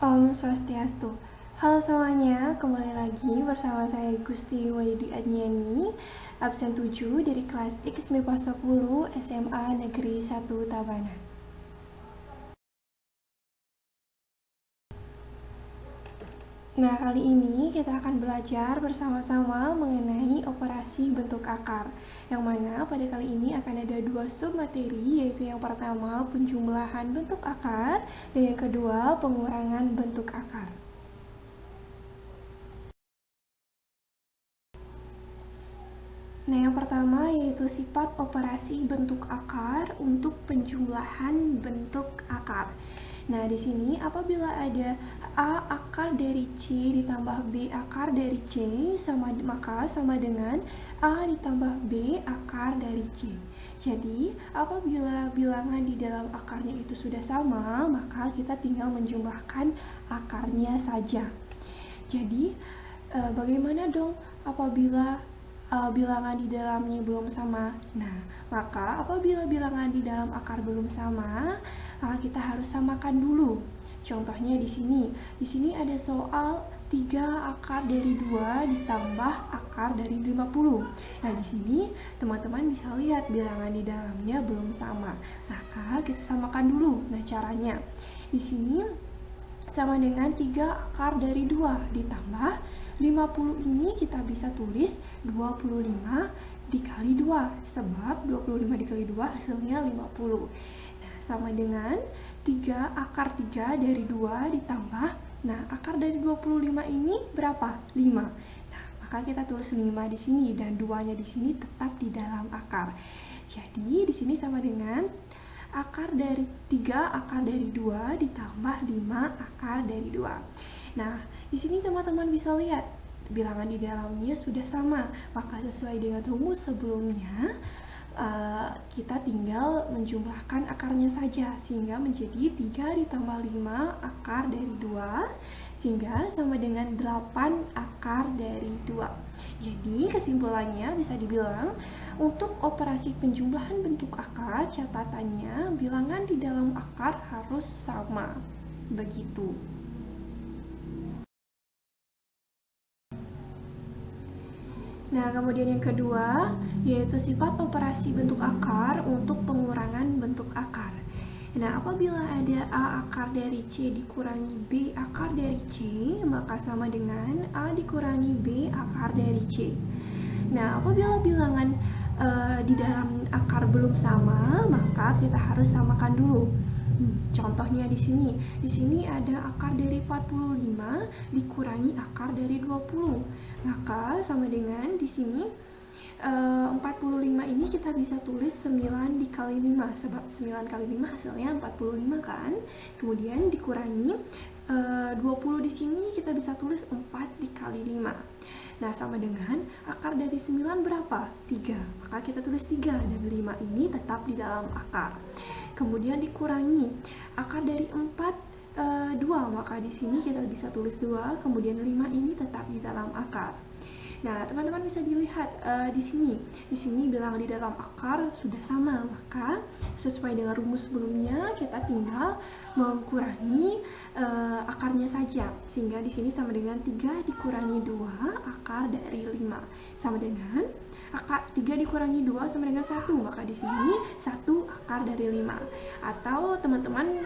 Om Swastiastu. Halo semuanya, kembali lagi bersama saya Gusti Wahyudi Adniani, absen 7 dari kelas X MIPA 10 SMA Negeri 1 Tabanan. Nah, kali ini kita akan belajar bersama-sama mengenai operasi bentuk akar. Yang mana pada kali ini akan ada dua submateri, yaitu yang pertama penjumlahan bentuk akar dan yang kedua pengurangan bentuk akar. Nah, yang pertama yaitu sifat operasi bentuk akar untuk penjumlahan bentuk akar. Nah, di sini apabila ada A akar dari C ditambah B akar dari C, maka sama dengan A ditambah B akar dari C. Jadi, apabila bilangan di dalam akarnya itu sudah sama, maka kita tinggal menjumlahkan akarnya saja. Jadi, bagaimana dong apabila bilangan di dalamnya belum sama? Nah, maka apabila bilangan di dalam akar belum sama, maka kita harus samakan dulu. Contohnya di sini ada soal 3 akar dari 2 ditambah akar dari 50. Nah, di sini teman-teman bisa lihat bilangan di dalamnya belum sama. Maka kita samakan dulu. Nah, caranya di sini sama dengan 3 akar dari 2 ditambah 50 ini kita bisa tulis 25 dikali 2, sebab 25 dikali 2 hasilnya 50. Nah, sama dengan 3 akar 3 dari 2 ditambah, nah akar dari 25 ini berapa? 5. Nah, maka kita tulis 5 di sini dan 2-nya di sini tetap di dalam akar. Jadi di sini sama dengan akar dari 3 akar dari 2 ditambah 5 akar dari 2. Nah, di sini teman-teman bisa lihat bilangan di dalamnya sudah sama, maka sesuai dengan rumus sebelumnya kita tinggal menjumlahkan akarnya saja sehingga menjadi 3 ditambah 5 akar dari 2 sehingga sama dengan 8 akar dari 2. Jadi kesimpulannya bisa dibilang untuk operasi penjumlahan bentuk akar, catatannya bilangan di dalam akar harus sama. Begitu. Nah, kemudian yang kedua yaitu sifat operasi bentuk akar untuk pengurangan bentuk akar. Nah, apabila ada A akar dari C dikurangi B akar dari C, maka sama dengan A dikurangi B akar dari C. Nah, apabila bilangan di dalam akar belum sama, maka kita harus samakan dulu. Contohnya di sini ada akar dari 45 dikurangi akar dari 20. Maka sama dengan di sini 45 ini kita bisa tulis 9 dikali 5, sebab 9 kali 5 hasilnya 45 kan. Kemudian dikurangi 20 di sini kita bisa tulis 4 dikali 5. Nah, sama dengan akar dari 9 berapa? 3. Maka kita tulis 3 dan 5 ini tetap di dalam akar. Kemudian dikurangi akar dari 4 2, maka di sini kita bisa tulis 2, kemudian 5 ini tetap di dalam akar. Nah, teman-teman bisa dilihat di sini bilangan di dalam akar sudah sama, maka sesuai dengan rumus sebelumnya kita tinggal mengurangi akarnya saja, sehingga di sini sama dengan 3 dikurangi 2 akar dari 5 sama dengan akar 3 dikurangi 2 sama dengan 1, maka di sini 1 akar dari 5. Atau teman-teman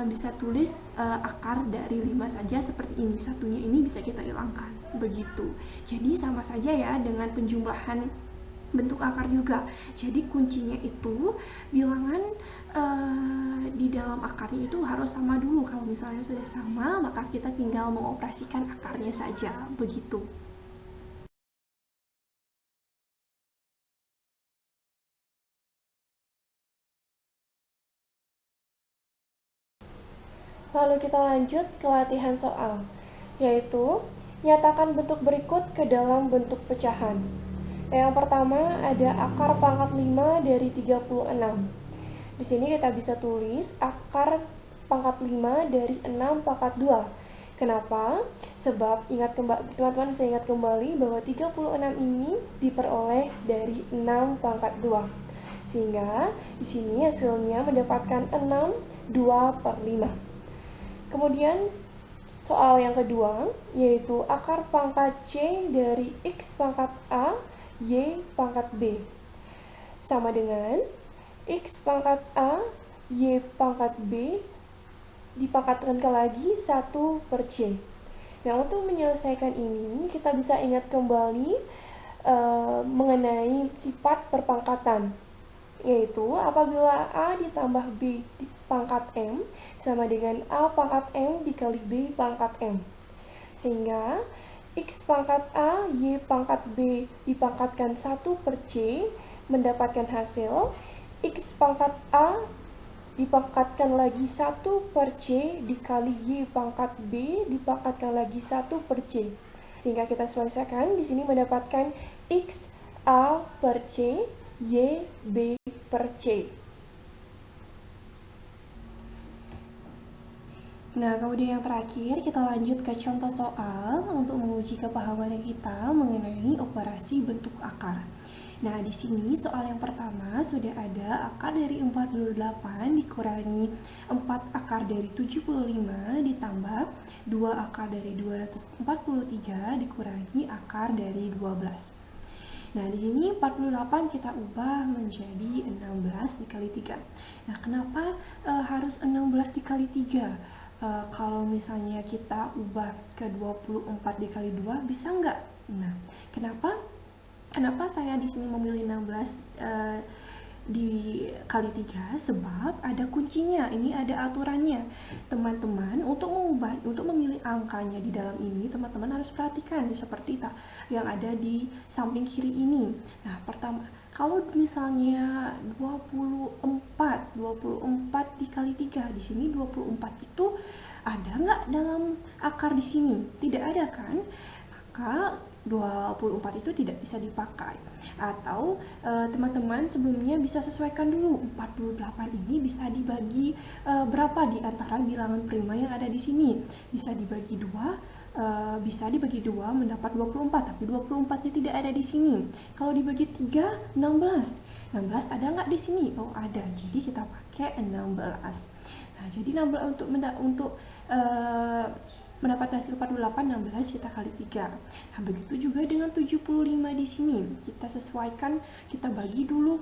bisa tulis akar dari 5 saja seperti ini, satunya ini bisa kita hilangkan. Begitu. Jadi sama saja ya dengan penjumlahan bentuk akar juga. Jadi kuncinya itu bilangan di dalam akarnya itu harus sama dulu. Kalau misalnya sudah sama, maka kita tinggal mengoperasikan akarnya saja. Begitu. Lalu kita lanjut ke latihan soal, yaitu nyatakan bentuk berikut ke dalam bentuk pecahan. Yang pertama ada akar pangkat 5 dari 36. Di sini kita bisa tulis akar pangkat 5 dari 6 pangkat 2. Kenapa? Sebab teman-teman bisa ingat kembali bahwa 36 ini diperoleh dari 6 pangkat 2. Sehingga di sini hasilnya mendapatkan 6 2/5. Kemudian soal yang kedua, yaitu akar pangkat C dari X pangkat A, Y pangkat B. Sama dengan X pangkat A, Y pangkat B dipangkatkan lagi 1 per C. Nah, untuk menyelesaikan ini, kita bisa ingat kembali mengenai sifat perpangkatan, yaitu apabila A ditambah B di pangkat M sama dengan A pangkat M dikali B pangkat M. Sehingga X pangkat A, Y pangkat B dipangkatkan 1 per C mendapatkan hasil X pangkat A dipangkatkan lagi 1 per C dikali Y pangkat B dipangkatkan lagi 1 per C. Sehingga kita selesaikan di sini mendapatkan X A per C, Y B per C. Nah, kemudian yang terakhir kita lanjut ke contoh soal untuk menguji kepahaman kita mengenai operasi bentuk akar. Nah, di sini soal yang pertama sudah ada akar dari 48 dikurangi 4 akar dari 75 ditambah 2 akar dari 243 dikurangi akar dari 12. Nah, di sini 48 kita ubah menjadi 16 dikali 3. Nah, kenapa harus 16 dikali 3? Kalau misalnya kita ubah ke 24 dikali 2 bisa nggak? Nah, Kenapa saya di sini memilih 16 dikali 3? Sebab ada kuncinya, ini ada aturannya. Teman-teman, untuk memilih angkanya di dalam ini, teman-teman harus perhatikan seperti yang ada di samping kiri ini. Nah, pertama, kalau misalnya 24 dikali 3, di sini 24 itu ada nggak dalam akar di sini? Tidak ada kan? Maka 24 itu tidak bisa dipakai. Atau teman-teman sebelumnya bisa sesuaikan dulu 48 ini bisa dibagi berapa di antara bilangan prima yang ada di sini. Bisa dibagi 2, bisa dibagi 2 mendapat 24, tapi 24-nya tidak ada di sini. Kalau dibagi 3, 16. 16 ada nggak di sini? Oh, ada. Jadi kita pakai 16. Nah, jadi 16 untuk mendapat hasil 48, 16 kita kali 3. Nah, begitu juga dengan 75 di sini. Kita sesuaikan, kita bagi dulu,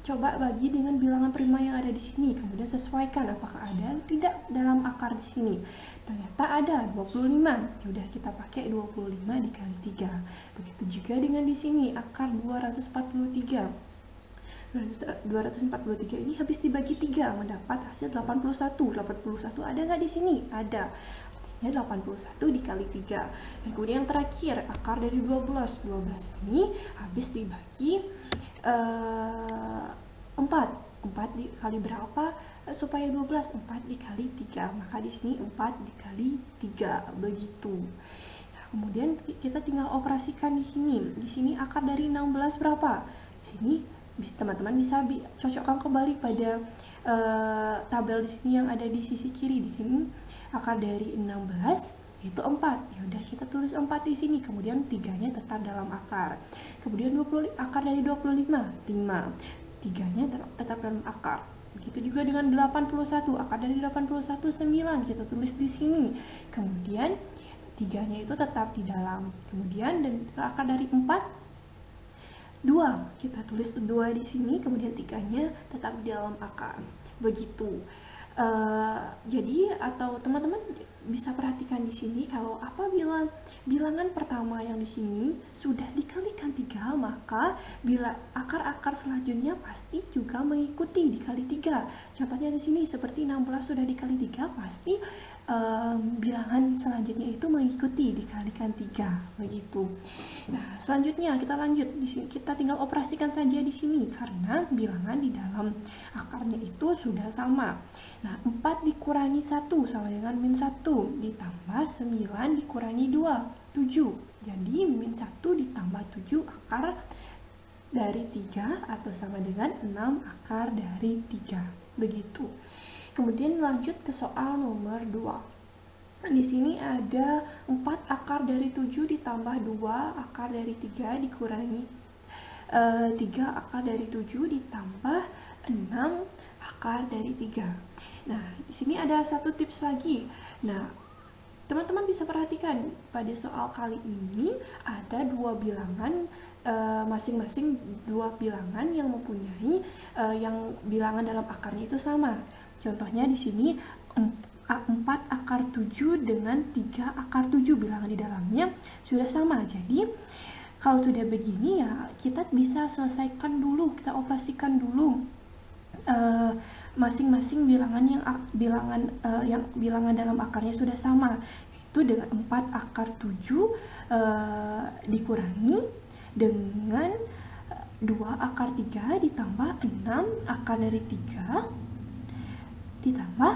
coba bagi dengan bilangan prima yang ada di sini. Kemudian sesuaikan apakah ada atau tidak dalam akar di sini. Ternyata ada 25. Yaudah, kita pakai 25 dikali 3. Begitu juga dengan di sini, akar 243. 243 ini habis dibagi 3 mendapat hasil 81. 81 ada nggak di sini? Ada. 81 dikali 3. Dan kemudian yang terakhir, akar dari 12. 12 ini habis dibagi 4. 4 dikali berapa supaya 12? 4 dikali 3. Maka di sini 4 dikali 3 begitu. Nah, kemudian kita tinggal operasikan di sini. Di sini akar dari 16 berapa? Di sini teman-teman bisa cocokkan kembali pada tabel di sini yang ada di sisi kiri. Di sini akar dari 16 itu 4. Ya udah, kita tulis 4 di sini. Kemudian 3-nya tetap dalam akar. Kemudian akar dari 25, 5. 3-nya tetap dalam akar. Begitu juga dengan 81. Akar dari 81, 9. Kita tulis di sini. Kemudian 3-nya itu tetap di dalam. Kemudian dan akar dari 4, 2. Kita tulis 2 di sini. Kemudian 3-nya tetap di dalam akar. Begitu. Jadi atau teman-teman bisa perhatikan di sini, kalau apabila bilangan pertama yang di sini sudah dikalikan 3, maka bila akar-akar selanjutnya pasti juga mengikuti dikali 3. Contohnya di sini seperti 16 sudah dikali 3, pasti bilangan selanjutnya itu mengikuti dikalikan 3 begitu. Nah, selanjutnya kita lanjut di sini, kita tinggal operasikan saja di sini karena bilangan di dalam akarnya itu sudah sama. Nah, 4 dikurangi 1 sama dengan min 1 ditambah 9 dikurangi 2, 7. Jadi min 1 ditambah 7 akar dari 3 atau sama dengan 6 akar dari 3. Begitu. Kemudian lanjut ke soal nomor 2. Di sini ada 4 akar dari 7 ditambah 2 akar dari 3 dikurangi 3 akar dari 7 ditambah 6 akar dari 3. Nah, di sini ada satu tips lagi. Nah, Teman-teman bisa perhatikan pada soal kali ini ada dua bilangan, masing-masing dua bilangan yang mempunyai yang bilangan dalam akarnya itu sama. Contohnya di sini 4 akar 7 dengan 3 akar 7 bilangan di dalamnya sudah sama. Jadi kalau sudah begini ya kita bisa selesaikan dulu, kita operasikan dulu masing-masing bilangan yang bilangan dalam akarnya sudah sama, itu dengan 4 akar 7 dikurangi dengan 2 akar 3 ditambah 6 akar dari 3 ditambah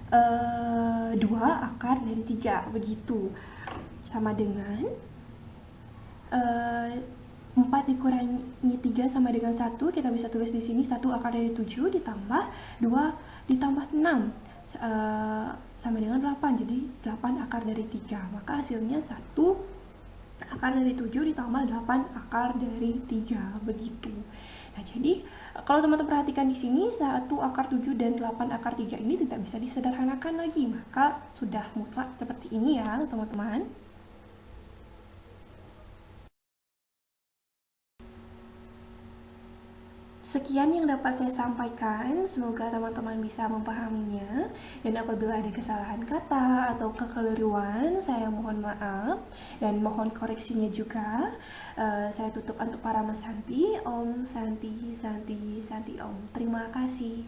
2 akar dari 3, begitu. Sama dengan 4 dikurangi 3 sama dengan 1, kita bisa tulis di sini 1 akar dari 7 ditambah 2 ditambah 6 sama dengan 8, jadi 8 akar dari 3, maka hasilnya 1 akar dari 7 ditambah 8 akar dari 3, begitu. Nah, jadi kalau teman-teman perhatikan di sini 1 akar 7 dan 8 akar 3 ini tidak bisa disederhanakan lagi, maka sudah mutlak seperti ini ya, teman-teman. Sekian yang dapat saya sampaikan, semoga teman-teman bisa memahaminya. Dan apabila ada kesalahan kata atau kekeliruan, saya mohon maaf dan mohon koreksinya juga. Saya tutup untuk para Mas Santi. Om Santi, Santi, Santi Om. Terima kasih.